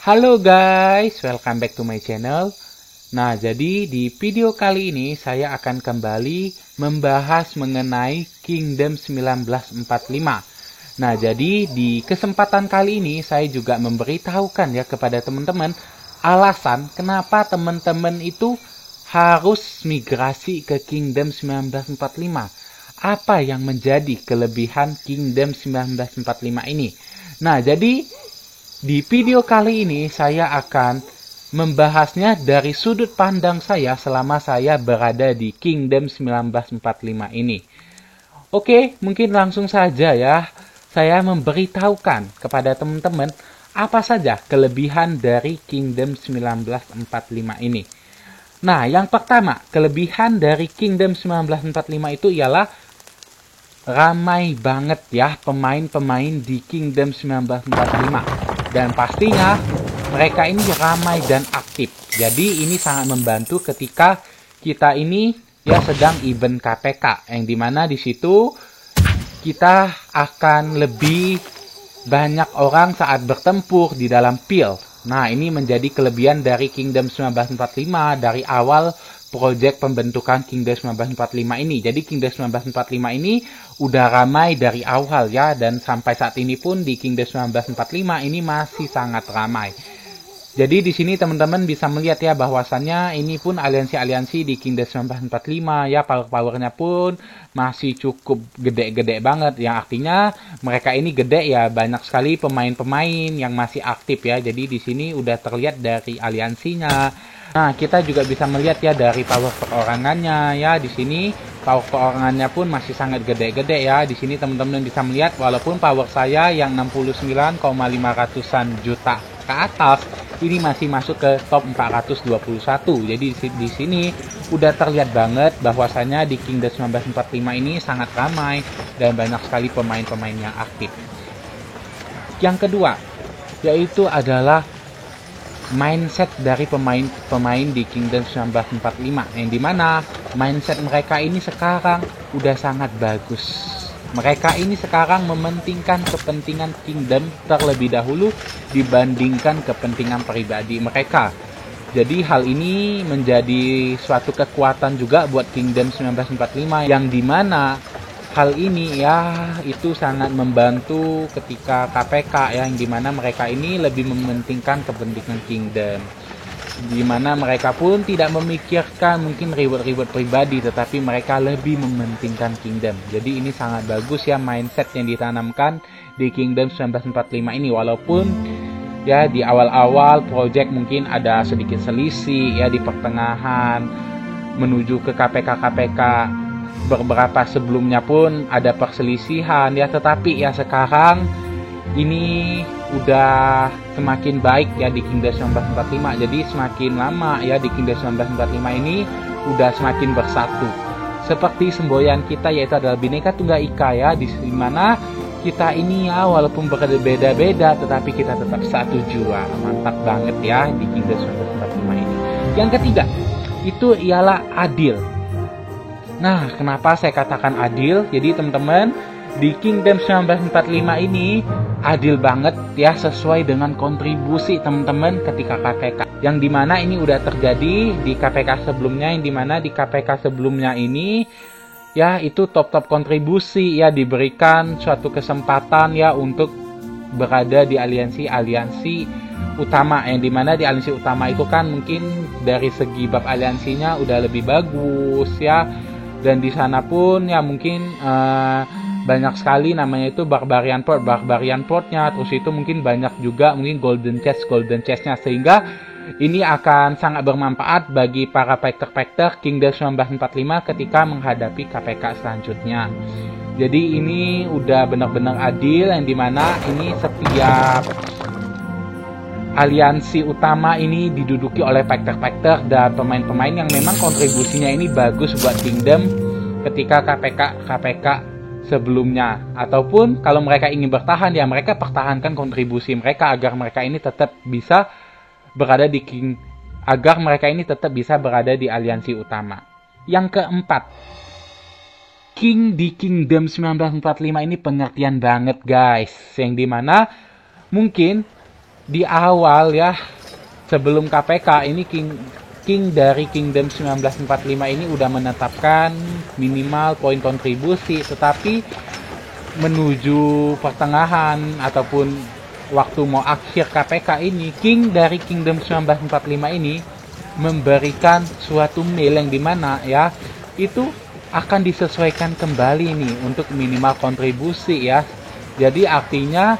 Halo guys, welcome back to my channel. Nah, jadi di video kali ini saya akan kembali membahas mengenai Kingdom 1945. Nah, jadi di kesempatan kali ini saya juga memberitahukan ya kepada teman-teman alasan kenapa teman-teman itu harus migrasi ke Kingdom 1945. Apa yang menjadi kelebihan Kingdom 1945 ini? Nah, jadi di video kali ini saya akan membahasnya dari sudut pandang saya selama saya berada di Kingdom 1945 ini. Oke, mungkin langsung saja ya. Saya memberitahukan kepada teman-teman apa saja kelebihan dari Kingdom 1945 ini. Nah, yang pertama, kelebihan dari Kingdom 1945 itu ialah ramai banget ya pemain-pemain di Kingdom 1945. Dan pastinya mereka ini ramai dan aktif. Jadi ini sangat membantu ketika kita ini ya sedang event KPK. Yang dimana di situ kita akan lebih banyak orang saat bertempur di dalam field. Nah, ini menjadi kelebihan dari Kingdom 1945 dari awal proyek pembentukan Kingdom 1945 ini. Jadi Kingdom 1945 ini udah ramai dari awal ya, dan sampai saat ini pun di Kingdom 1945 ini masih sangat ramai. Jadi di sini teman-teman bisa melihat ya bahwasannya ini pun aliansi-aliansi di Kingdom 1945 ya, power-powernya pun masih cukup gede-gede banget, yang artinya mereka ini gede ya, banyak sekali pemain-pemain yang masih aktif ya. Jadi di sini udah terlihat dari aliansinya. Nah, kita juga bisa melihat ya dari power perorangannya ya. Di sini power perorangannya pun masih sangat gede-gede ya. Di sini teman-teman bisa melihat walaupun power saya yang 69,500-an juta ke atas, ini masih masuk ke top 421. Jadi di sini udah terlihat banget bahwasanya di Kingdom 1945 ini sangat ramai dan banyak sekali pemain-pemain yang aktif. Yang kedua, yaitu adalah mindset dari pemain-pemain di Kingdom 1945, yang dimana mindset mereka ini sekarang udah sangat bagus. Mereka ini sekarang mementingkan kepentingan Kingdom terlebih dahulu dibandingkan kepentingan pribadi mereka. Jadi hal ini menjadi suatu kekuatan juga buat Kingdom 1945, yang dimana hal ini ya itu sangat membantu ketika KPK ya, yang dimana mereka ini lebih mementingkan kepentingan Kingdom, dimana mereka pun tidak memikirkan mungkin reward-reward pribadi, tetapi mereka lebih mementingkan Kingdom. Jadi ini sangat bagus ya mindset yang ditanamkan di Kingdom 1945 ini. Walaupun ya di awal-awal project mungkin ada sedikit selisih ya di pertengahan menuju ke KPK beberapa sebelumnya pun ada perselisihan ya, tetapi ya sekarang ini udah semakin baik ya di Kingdom 1945. Jadi semakin lama ya di Kingdom 1945 ini udah semakin bersatu. Seperti semboyan kita yaitu adalah Bhinneka Tunggal Ika ya, di mana kita ini ya walaupun berbeda-beda tetapi kita tetap satu jua. Mantap banget ya di Kingdom 1945 ini. Yang ketiga, itu ialah adil. Nah, kenapa saya katakan adil? Jadi teman-teman, di Kingdom 1945 ini adil banget ya, sesuai dengan kontribusi teman-teman ketika KPK. Yang dimana ini udah terjadi di KPK sebelumnya, yang dimana di KPK sebelumnya ini ya itu top-top kontribusi ya, diberikan suatu kesempatan ya untuk berada di aliansi utama, yang dimana di aliansi utama itu kan mungkin dari segi bab aliansinya udah lebih bagus ya. Dan di sana pun ya mungkin banyak sekali namanya itu Barbarian Port-nya, terus itu mungkin banyak juga mungkin Golden Chest-nya, sehingga ini akan sangat bermanfaat bagi para fighter Kingdom 1945 ketika menghadapi KPK selanjutnya. Jadi ini udah benar-benar adil, yang dimana ini setiap aliansi utama ini diduduki oleh fighter dan pemain-pemain yang memang kontribusinya ini bagus buat Kingdom ketika KPK sebelumnya. Ataupun kalau mereka ingin bertahan ya mereka pertahankan kontribusi mereka agar mereka ini tetap bisa berada di aliansi utama. Yang keempat, di Kingdom 1945 ini pengertian banget guys, yang dimana mungkin di awal ya, sebelum KPK ini King dari Kingdom 1945 ini udah menetapkan minimal poin kontribusi, tetapi menuju pertengahan ataupun waktu mau akhir KPK ini, King dari Kingdom 1945 ini memberikan suatu mail yang dimana ya itu akan disesuaikan kembali nih untuk minimal kontribusi ya. Jadi artinya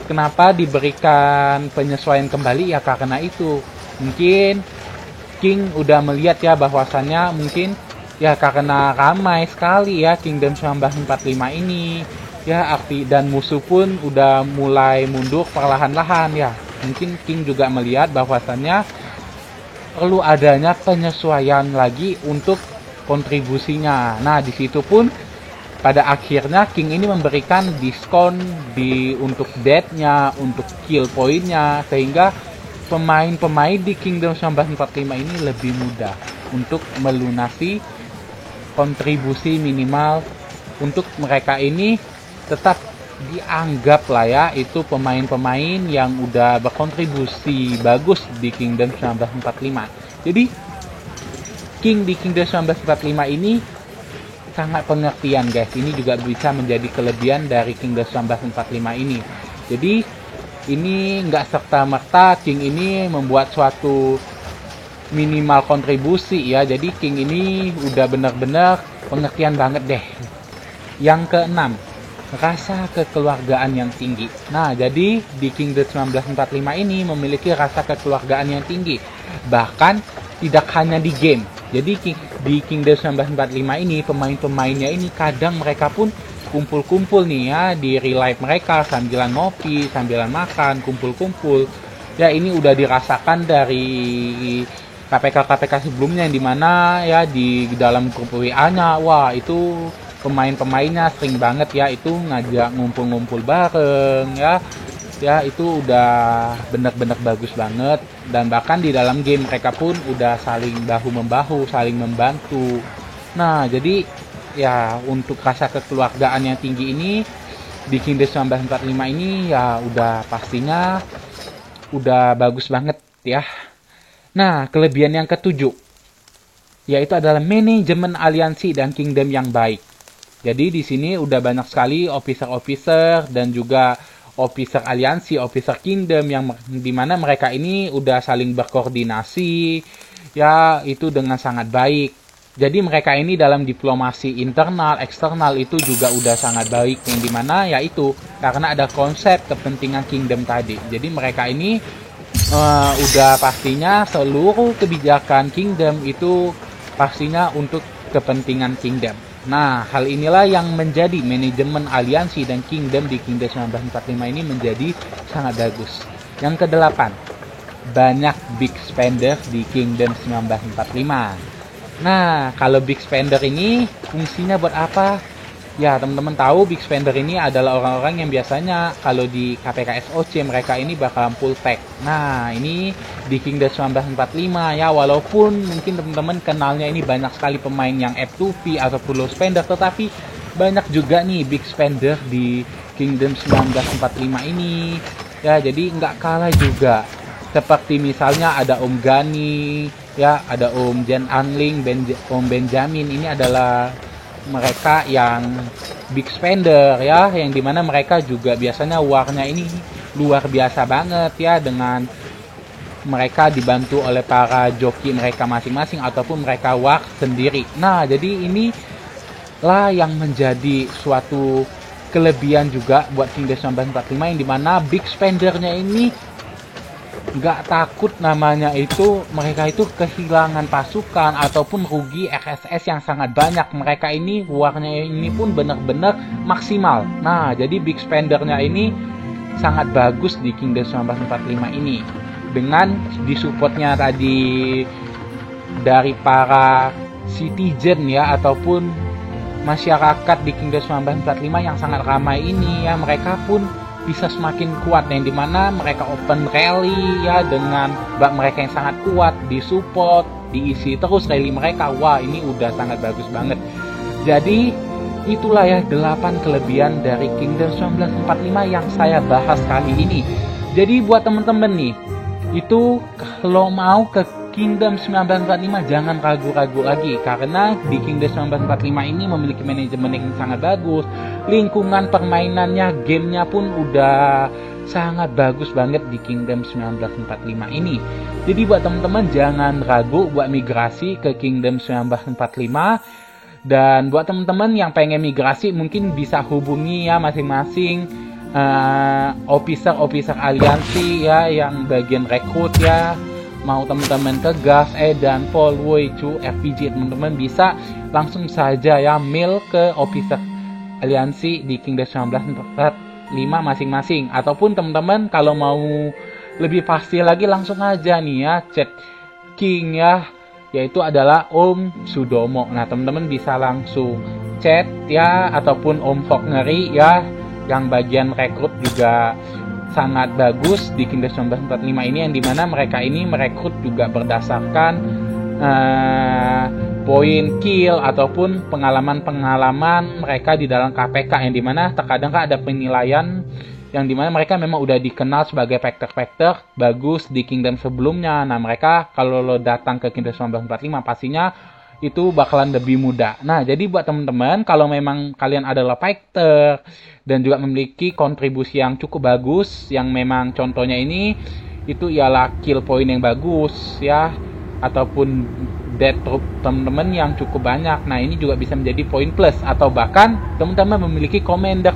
kenapa diberikan penyesuaian kembali ya, karena itu mungkin King udah melihat ya bahwasannya mungkin ya karena ramai sekali ya Kingdom 1945 ini ya, dan musuh pun udah mulai mundur perlahan-lahan ya. Mungkin King juga melihat bahwasannya perlu adanya penyesuaian lagi untuk kontribusinya. Nah, di situ pun pada akhirnya King ini memberikan diskon untuk death-nya, untuk kill point-nya, sehingga pemain-pemain di Kingdom 1945 ini lebih mudah untuk melunasi kontribusi minimal. Untuk mereka ini tetap dianggap lah ya itu pemain-pemain yang udah berkontribusi bagus di Kingdom 1945. Jadi King di Kingdom 1945 ini sangat pengertian guys. Ini juga bisa menjadi kelebihan dari Kingdom 1945 ini. Jadi ini nggak serta-merta King ini membuat suatu minimal kontribusi ya. Jadi King ini udah benar-benar pengertian banget deh. Yang keenam, rasa kekeluargaan yang tinggi. Nah, jadi di Kingdom 1945 ini memiliki rasa kekeluargaan yang tinggi. Bahkan tidak hanya di game. Jadi di Kingdom 1945 ini pemain-pemainnya ini kadang mereka pun kumpul-kumpul nih ya di real life mereka sambilan ngopi, sambilan makan, kumpul-kumpul. Ya ini udah dirasakan dari KPK sebelumnya yang dimana ya di dalam grup WA-nya, wah itu pemain-pemainnya sering banget ya itu ngajak ngumpul-ngumpul bareng ya. Ya itu udah benar-benar bagus banget, dan bahkan di dalam game mereka pun udah saling bahu-membahu, saling membantu. Nah, jadi ya untuk rasa kekeluargaan yang tinggi ini di Kingdom 1945 ini ya udah pastinya udah bagus banget ya. Nah, kelebihan yang ketujuh yaitu adalah manajemen aliansi dan kingdom yang baik. Jadi di sini udah banyak sekali officer-officer dan juga officer aliansi, officer kingdom yang dimana mereka ini udah saling berkoordinasi ya itu dengan sangat baik. Jadi mereka ini dalam diplomasi internal, eksternal itu juga udah sangat baik, yang dimana yaitu karena ada konsep kepentingan kingdom tadi. Jadi mereka ini udah pastinya seluruh kebijakan kingdom itu pastinya untuk kepentingan kingdom. Nah, hal inilah yang menjadi manajemen aliansi dan kingdom di Kingdom 1945 ini menjadi sangat bagus. Yang kedelapan, banyak big spender di Kingdom 1945. Nah, kalau big spender ini fungsinya buat apa? Ya, teman-teman tahu big spender ini adalah orang-orang yang biasanya kalau di KPK SOC mereka ini bakalan full tag. Nah, ini di Kingdom 1945 ya, walaupun mungkin teman-teman kenalnya ini banyak sekali pemain yang F2P ataupun low spender, tetapi banyak juga nih big spender di Kingdom 1945 ini. Ya, jadi nggak kalah juga. Seperti misalnya ada Om Gani, ya, ada Om Jen Angling, Om Benjamin, ini adalah mereka yang big spender ya, yang dimana mereka juga biasanya warnya ini luar biasa banget ya, dengan mereka dibantu oleh para joki mereka masing-masing ataupun mereka war sendiri. Nah, jadi ini lah yang menjadi suatu kelebihan juga buat Kingdom 1945, yang dimana big spendernya ini nggak takut namanya itu mereka itu kehilangan pasukan ataupun rugi RSS yang sangat banyak. Mereka ini warnya ini pun benar-benar maksimal. Nah, jadi big spendernya ini sangat bagus di Kingdom 1945 ini, dengan disupportnya tadi dari para citizen ya ataupun masyarakat di Kingdom 1945 yang sangat ramai ini ya. Mereka pun bisa semakin kuat, yang dimana mereka open rally ya dengan bak mereka yang sangat kuat, disupport, diisi terus rally mereka. Wah, ini udah sangat bagus banget. Jadi itulah ya 8 kelebihan dari Kingdom 1945 yang saya bahas kali ini. Jadi buat temen-temen nih, itu kalau mau ke Kingdom 1945 jangan ragu-ragu lagi, karena di Kingdom 1945 ini memiliki manajemen yang sangat bagus, lingkungan permainannya, gamenya pun udah sangat bagus banget di Kingdom 1945 ini. Jadi buat teman-teman jangan ragu buat migrasi ke Kingdom 1945. Dan buat teman-teman yang pengen migrasi mungkin bisa hubungi ya masing-masing officer aliansi ya yang bagian rekrut ya. Mau teman-teman ke Gas, dan Paul Woi Chu RPG, teman-teman bisa langsung saja ya mail ke officer aliansi di Kingdom 1945 masing-masing. Ataupun teman-teman kalau mau lebih pasti lagi langsung aja nih ya chat King ya, yaitu adalah Om Sudomo. Nah teman-teman bisa langsung chat ya, ataupun Om Fok Ngeri ya, yang bagian rekrut juga sangat bagus di Kingdom 1945 ini, yang dimana mereka ini merekrut juga berdasarkan poin kill ataupun pengalaman-pengalaman mereka di dalam KPK, yang dimana terkadang ada penilaian yang dimana mereka memang udah dikenal sebagai factor bagus di Kingdom sebelumnya. Nah mereka kalau lo datang ke Kingdom 1945 pastinya itu bakalan lebih mudah. Nah jadi buat teman-teman kalau memang kalian adalah fighter dan juga memiliki kontribusi yang cukup bagus, yang memang contohnya ini itu ialah kill point yang bagus ya, ataupun death troop teman-teman yang cukup banyak. Nah ini juga bisa menjadi poin plus, atau bahkan teman-teman memiliki commander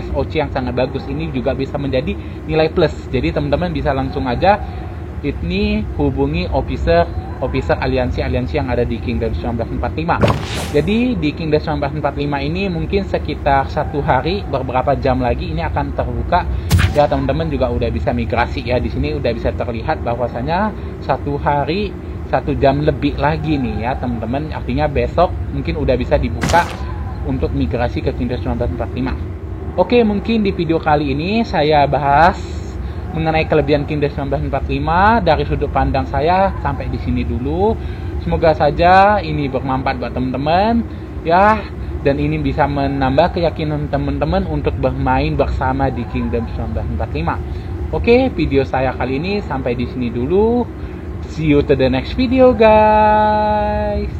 SOC yang sangat bagus, ini juga bisa menjadi nilai plus. Jadi teman-teman bisa langsung aja ini hubungi officer aliansi yang ada di Kingdom 1945. Jadi di Kingdom 1945 ini mungkin sekitar 1 hari, beberapa jam lagi ini akan terbuka ya, teman-teman juga udah bisa migrasi ya. Di sini udah bisa terlihat bahwasanya 1 hari 1 jam lebih lagi nih ya teman-teman, artinya besok mungkin udah bisa dibuka untuk migrasi ke Kingdom 1945. Oke, mungkin di video kali ini saya bahas mengenai kelebihan Kingdom 1945 dari sudut pandang saya sampai di sini dulu. Semoga saja ini bermanfaat buat teman-teman ya, dan ini bisa menambah keyakinan teman-teman untuk bermain bersama di Kingdom 1945. Oke, video saya kali ini sampai di sini dulu. See you to the next video guys.